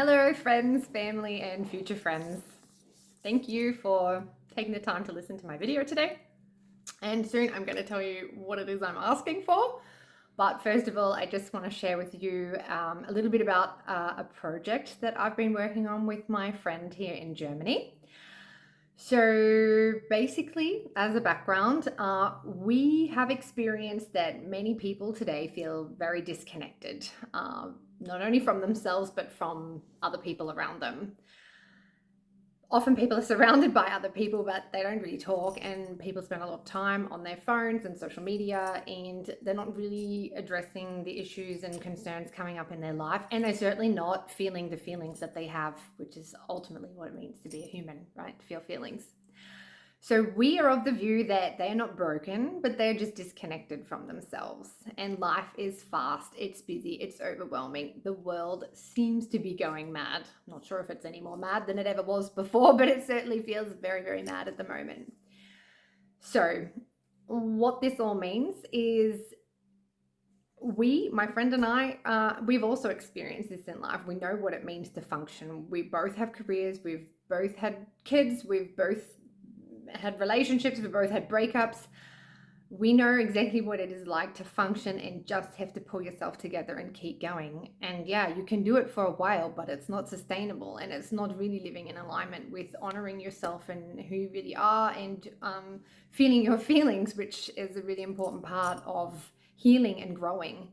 Hello, friends, family, and future friends. Thank you for taking the time to listen to my video today. And soon I'm going to tell you what it is I'm asking for. But first of all, I just want to share with you a little bit about a project that I've been working on with my friend here in Germany. So basically, as a background, we have experienced that many people today feel very disconnected, not only from themselves, but from other people around them. Often people are surrounded by other people, but they don't really talk, and people spend a lot of time on their phones and social media, and they're not really addressing the issues and concerns coming up in their life, and they're certainly not feeling the feelings that they have, which is ultimately what it means to be a human, right? To feel feelings. So we are of the view that they're not broken, but they're just disconnected from themselves. And life is fast, it's busy, it's overwhelming. The world seems to be going mad. I'm not sure if it's any more mad than it ever was before, but it certainly feels very, very mad at the moment. So what this all means is my friend and I, we've also experienced this in life. We know what it means to function. We both have careers, we've both had kids, we've both had relationships, we've both had breakups. We know exactly what it is like to function and just have to pull yourself together and keep going. And yeah, you can do it for a while, but it's not sustainable, and it's not really living in alignment with honoring yourself and who you really are, and feeling your feelings, which is a really important part of healing and growing.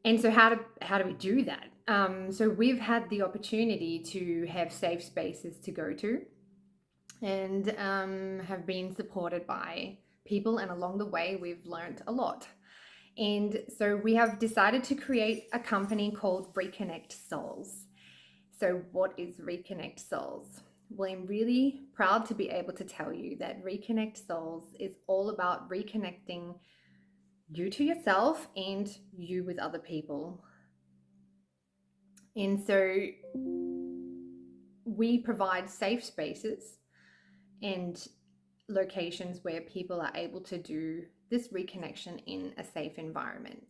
And so how do we do that? So we've had the opportunity to have safe spaces to go to, and have been supported by people, and along the way we've learned a lot. And so we have decided to create a company called Reconnect Souls. So what is Reconnect Souls? Well, I'm really proud to be able to tell you that Reconnect Souls is all about reconnecting you to yourself and you with other people. And so we provide safe spaces and locations where people are able to do this reconnection in a safe environment.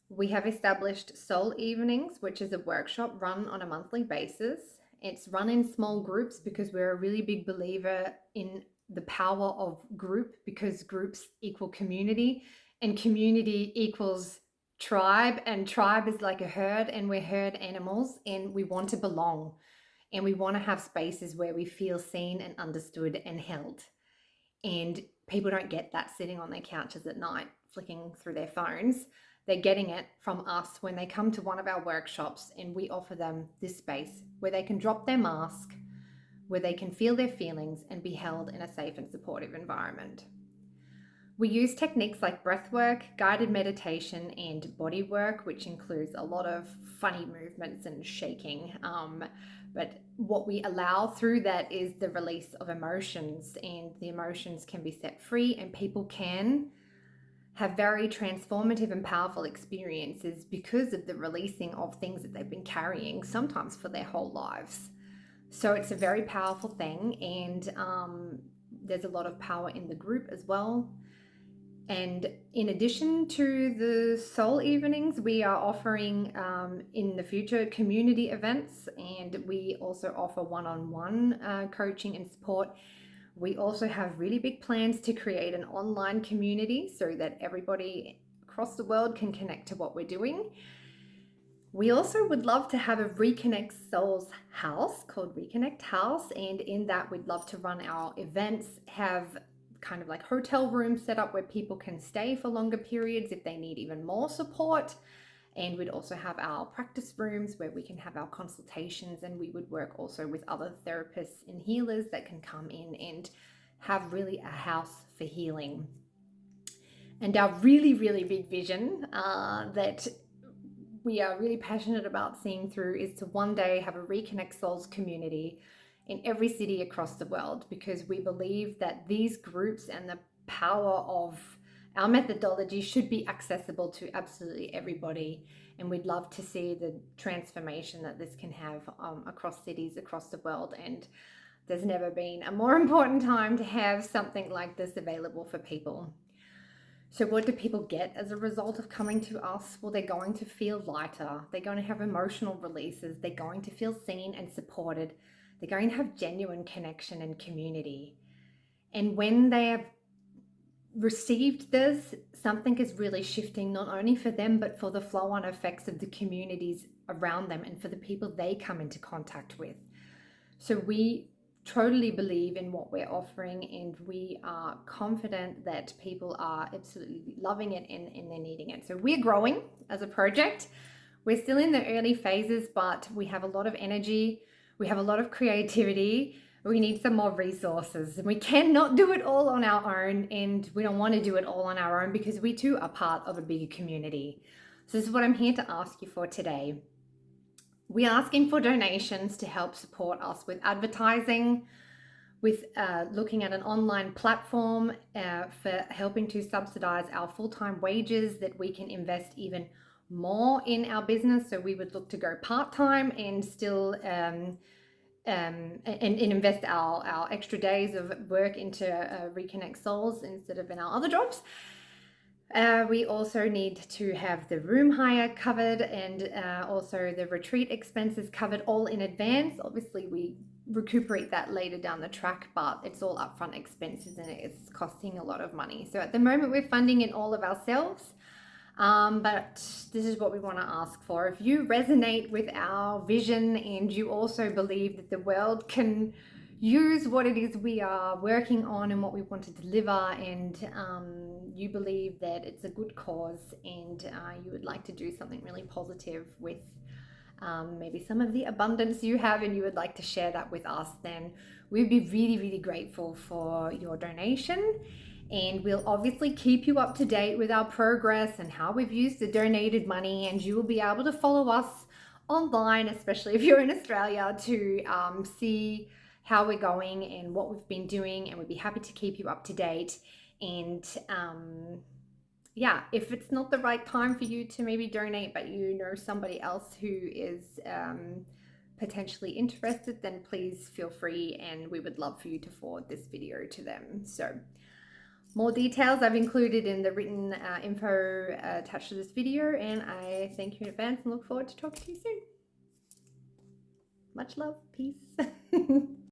We have established Soul Evenings, which is a workshop run on a monthly basis. It's run in small groups because we're a really big believer in the power of group, because groups equal community, and community equals tribe, and tribe is like a herd, and we're herd animals, and we want to belong, and we want to have spaces where we feel seen and understood and held. And people don't get that sitting on their couches at night flicking through their phones. They're getting it from us when they come to one of our workshops, and we offer them this space where they can drop their mask, where they can feel their feelings and be held in a safe and supportive environment. We use techniques like breath work, guided meditation, and body work, which includes a lot of funny movements and shaking. But what we allow through that is the release of emotions, and the emotions can be set free, and people can have very transformative and powerful experiences because of the releasing of things that they've been carrying, sometimes for their whole lives. So it's a very powerful thing, and there's a lot of power in the group as well. And in addition to the Soul Evenings, we are offering in the future community events, and we also offer one-on-one coaching and support. We also have really big plans to create an online community so that everybody across the world can connect to what we're doing. We also would love to have a Reconnect Souls house called Reconnect House, and in that we'd love to run our events, have kind of like hotel rooms set up where people can stay for longer periods if they need even more support. And we'd also have our practice rooms where we can have our consultations, and we would work also with other therapists and healers that can come in and have really a house for healing. And our really, really big vision that we are really passionate about seeing through is to one day have a Reconnect Souls community in every city across the world, because we believe that these groups and the power of our methodology should be accessible to absolutely everybody. And we'd love to see the transformation that this can have across cities across the world. And there's never been a more important time to have something like this available for people. So what do people get as a result of coming to us? Well, they're going to feel lighter. They're going to have emotional releases. They're going to feel seen and supported. They're going to have genuine connection and community. And when they have received this, something is really shifting, not only for them, but for the flow on effects of the communities around them and for the people they come into contact with. So we totally believe in what we're offering, and we are confident that people are absolutely loving it and they're needing it. So we're growing as a project. We're still in the early phases, but we have a lot of energy. We have a lot of creativity. We need some more resources, and we cannot do it all on our own, and we don't want to do it all on our own because we too are part of a bigger community. So this is what I'm here to ask you for today. We're asking for donations to help support us with advertising, with looking at an online platform for helping to subsidize our full-time wages, that we can invest even more in our business. So we would look to go part-time and still and invest our extra days of work into Reconnect Souls instead of in our other jobs. We also need to have the room hire covered, and also the retreat expenses covered, all in advance. Obviously, we recuperate that later down the track, but it's all upfront expenses and it's costing a lot of money. So at the moment, we're funding it all of ourselves. But this is what we want to ask for. If you resonate with our vision and you also believe that the world can use what it is we are working on and what we want to deliver, and you believe that it's a good cause, and you would like to do something really positive with maybe some of the abundance you have, and you would like to share that with us, then we'd be really, really grateful for your donation. And we'll obviously keep you up to date with our progress and how we've used the donated money, and you will be able to follow us online, especially if you're in Australia, to see how we're going and what we've been doing, and we'd be happy to keep you up to date. And yeah, if it's not the right time for you to maybe donate, but you know somebody else who is potentially interested, then please feel free, and we would love for you to forward this video to them. So more details I've included in the written info attached to this video, and I thank you in advance and look forward to talking to you soon. Much love. Peace.